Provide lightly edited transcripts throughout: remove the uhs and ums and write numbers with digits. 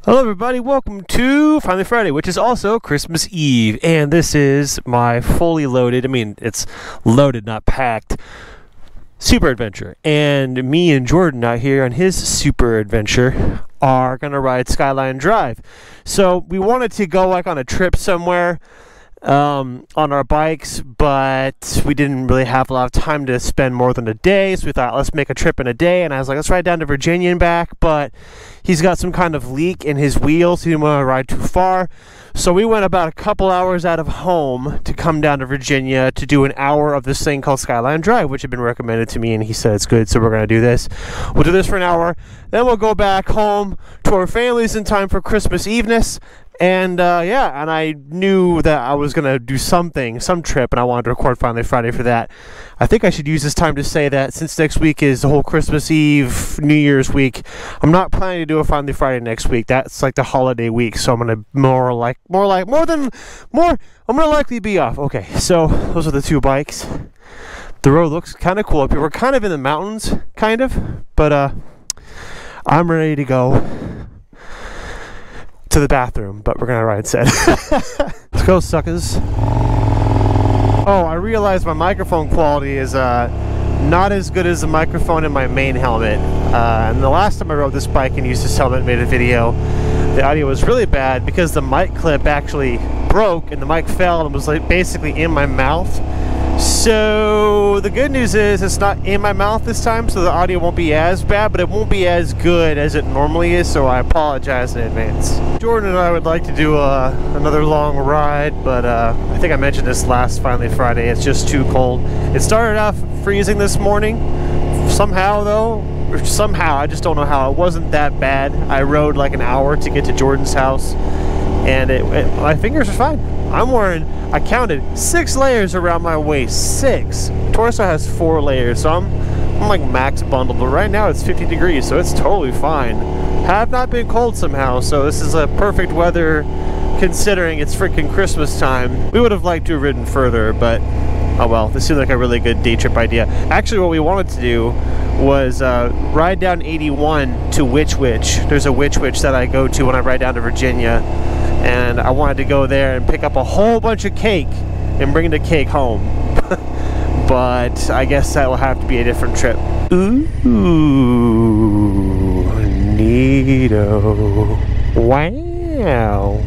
Hello everybody, welcome to Finally Friday, which is also Christmas Eve, and this is my fully loaded, it's loaded, not packed, super adventure. And me and Jordan out here on his super adventure are going to ride Skyline Drive. So we wanted to go like on a trip somewhere on our bikes, but we didn't really have a lot of time to spend more than a day, so we thought let's make a trip in a day. And I was like, let's ride down to Virginia and back, but he's got some kind of leak in his wheels. He didn't want to ride too far, so we went about a couple hours out of home to come down to Virginia to do an hour of this thing called Skyline Drive, which had been recommended to me, and he said it's good, so we're going to do this. We'll do this for an hour, then we'll go back home to our families in time for Christmas Eveness. And and I knew that I was going to do some trip, and I wanted to record Finally Friday for that. I think I should use this time to say that since next week is the whole Christmas Eve, New Year's week, I'm not planning to do a Finally Friday next week. That's like the holiday week, so I'm going to I'm going to likely be off. Okay, so those are the two bikes. The road looks kind of cool up here. We're kind of in the mountains, but I'm ready to go to the bathroom, but we're gonna ride instead. Let's go, suckers. Oh, I realized my microphone quality is not as good as the microphone in my main helmet. And the last time I rode this bike and used this helmet and made a video, the audio was really bad because the mic clip actually broke and the mic fell and was like basically in my mouth. So the good news is it's not in my mouth this time, so the audio won't be as bad, but it won't be as good as it normally is, so I apologize in advance. Jordan and I would like to do another long ride, but I think I mentioned this last Finally Friday, it's just too cold. It started off freezing this morning, somehow, I just don't know how. It wasn't that bad. I rode like an hour to get to Jordan's house, and my fingers are fine. I counted 6 layers around my waist. 6. Torso has 4 layers, so I'm like max bundled, but right now it's 50 degrees, so it's totally fine. Have not been cold somehow, so this is a perfect weather considering it's freaking Christmas time. We would have liked to have ridden further, but oh well, this seemed like a really good day trip idea. Actually, what we wanted to do was ride down 81 to Witch Witch. There's a Witch Witch that I go to when I ride down to Virginia, and I wanted to go there and pick up a whole bunch of cake and bring the cake home. But I guess that will have to be a different trip. Ooh, neato. Wow.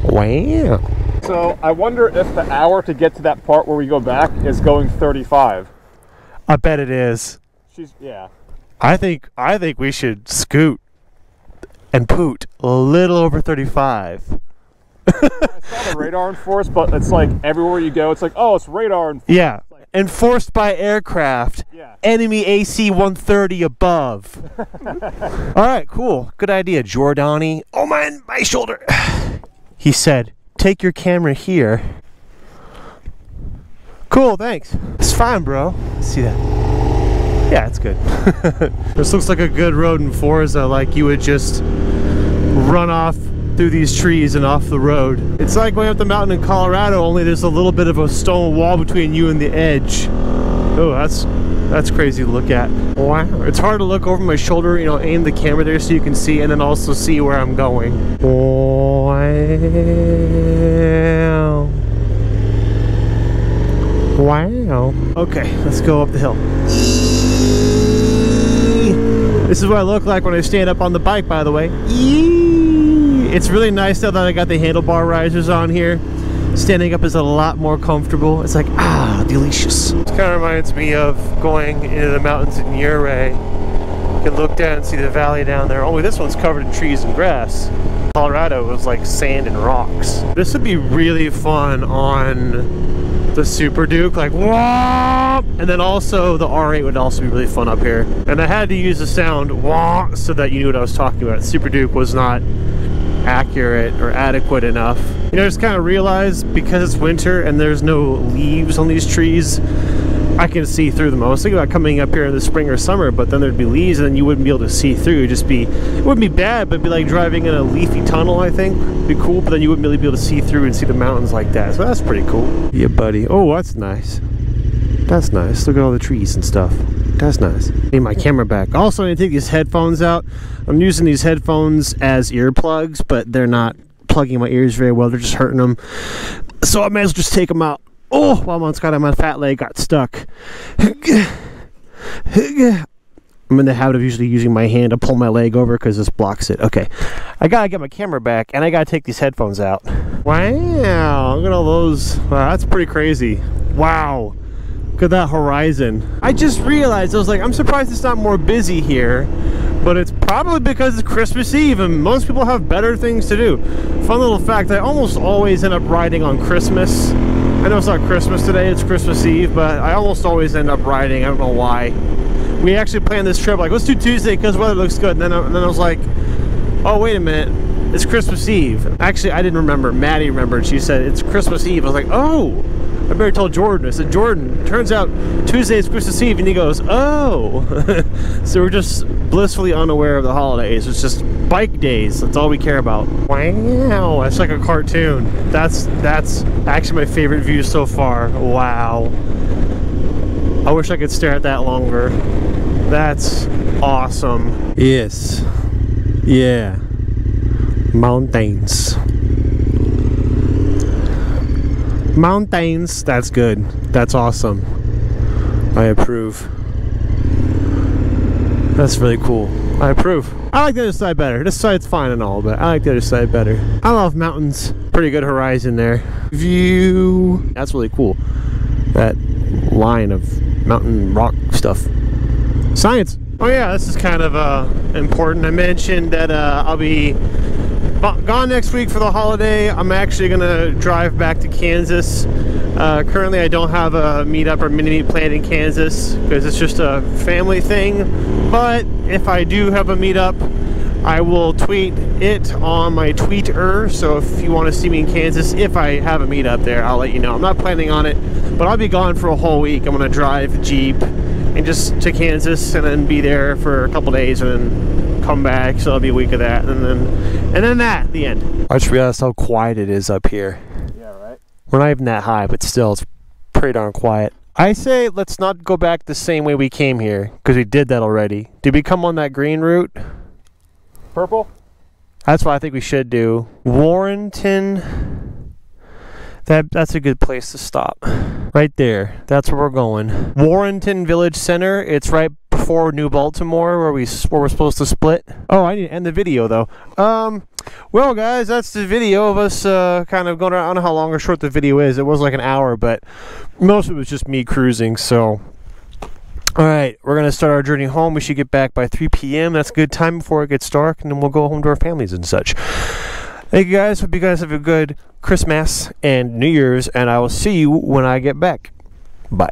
Wow. So I wonder if the hour to get to that part where we go back is going 35. I bet it is. Yeah. I think we should scoot and poot a little over 35. I saw the radar enforced, but it's like everywhere you go, it's like, oh, it's radar enforced. Yeah, enforced by aircraft. Yeah. Enemy AC 130 above. All right, cool. Good idea, Jordani. Oh man, my shoulder. He said, take your camera here. Cool, thanks. It's fine, bro. Let's see that. Yeah, it's good. This looks like a good road in Forza, like you would just run off through these trees and off the road. It's like going up the mountain in Colorado, only there's a little bit of a stone wall between you and the edge. Oh, that's crazy to look at. Wow. It's hard to look over my shoulder, aim the camera there so you can see, and then also see where I'm going. Wow. Wow. Okay, let's go up the hill. This is what I look like when I stand up on the bike, by the way. It's really nice now that I got the handlebar risers on here. Standing up is a lot more comfortable. It's like, delicious. It kind of reminds me of going into the mountains in Uray. You can look down and see the valley down there. Only this one's covered in trees and grass. Colorado was like sand and rocks. This would be really fun on the Super Duke, like wah! And then also the R8 would also be really fun up here. And I had to use the sound wah so that you knew what I was talking about. Super Duke was not accurate or adequate enough. I just kind of realized because it's winter and there's no leaves on these trees, I can see through them. I was thinking about coming up here in the spring or summer, but then there'd be leaves and then you wouldn't be able to see through. It wouldn't be bad, but it'd be like driving in a leafy tunnel, I think. It'd be cool, but then you wouldn't really be able to see through and see the mountains like that. So that's pretty cool. Yeah, buddy. Oh, that's nice. That's nice. Look at all the trees and stuff. That's nice. Need my camera back. Also, I need to take these headphones out. I'm using these headphones as earplugs, but they're not plugging my ears very well. They're just hurting them. So I may as well just take them out. Oh, while my fat leg got stuck. I'm in the habit of usually using my hand to pull my leg over because this blocks it. Okay, I gotta get my camera back and I gotta take these headphones out. Wow, look at all those. Wow, that's pretty crazy. Wow, look at that horizon. I just realized, I was like, I'm surprised it's not more busy here, but it's probably because it's Christmas Eve and most people have better things to do. Fun little fact, I almost always end up riding on Christmas. I know it's not Christmas today, it's Christmas Eve, but I almost always end up riding. I don't know why. We actually planned this trip like, let's do Tuesday because weather looks good. And then I was like, oh, wait a minute. It's Christmas Eve. Actually, I didn't remember. Maddie remembered. She said, it's Christmas Eve. I was like, oh, I better tell Jordan. I said, Jordan, turns out Tuesday is Christmas Eve. And he goes, oh. So we're just blissfully unaware of the holidays. It's just bike days. That's all we care about. Wow. That's like a cartoon. That's actually my favorite view so far. Wow. I wish I could stare at that longer. That's awesome. Yes. Yeah. Mountains. Mountains. That's good. That's awesome. I approve. That's really cool. I approve. I like the other side better. This side's fine and all, but I like the other side better. I love mountains. Pretty good horizon there. View. That's really cool. That line of mountain rock stuff. Science. Oh yeah, this is kind of important. I mentioned that I'll be gone next week for the holiday. I'm actually gonna drive back to Kansas. Currently I don't have a meetup or mini meet planned in Kansas because it's just a family thing, but if I do have a meetup, I will tweet it on my tweeter. So if you want to see me in Kansas, if I have a meetup there, I'll let you know. I'm not planning on it, but I'll be gone for a whole week. I'm gonna drive Jeep and just to Kansas and then be there for a couple days and then come back. So it'll be a week of that, and then that, the end. I just realized how quiet it is up here. Yeah, right. We're not even that high, but still, it's pretty darn quiet. I say let's not go back the same way we came here because we did that already. Did we come on that green route? Purple? That's what I think we should do. Warrenton. That's a good place to stop. Right there. That's where we're going. Warrenton Village Center. It's right before New Baltimore where we're supposed to split. Oh, I need to end the video though. Well guys, that's the video of us kind of going around. I don't know how long or short the video is. It was like an hour, but most of it was just me cruising, so alright, we're going to start our journey home. We should get back by 3 p.m. That's a good time before it gets dark, and then we'll go home to our families and such. Thank you guys. Hope you guys have a good Christmas and New Year's, and I will see you when I get back. Bye.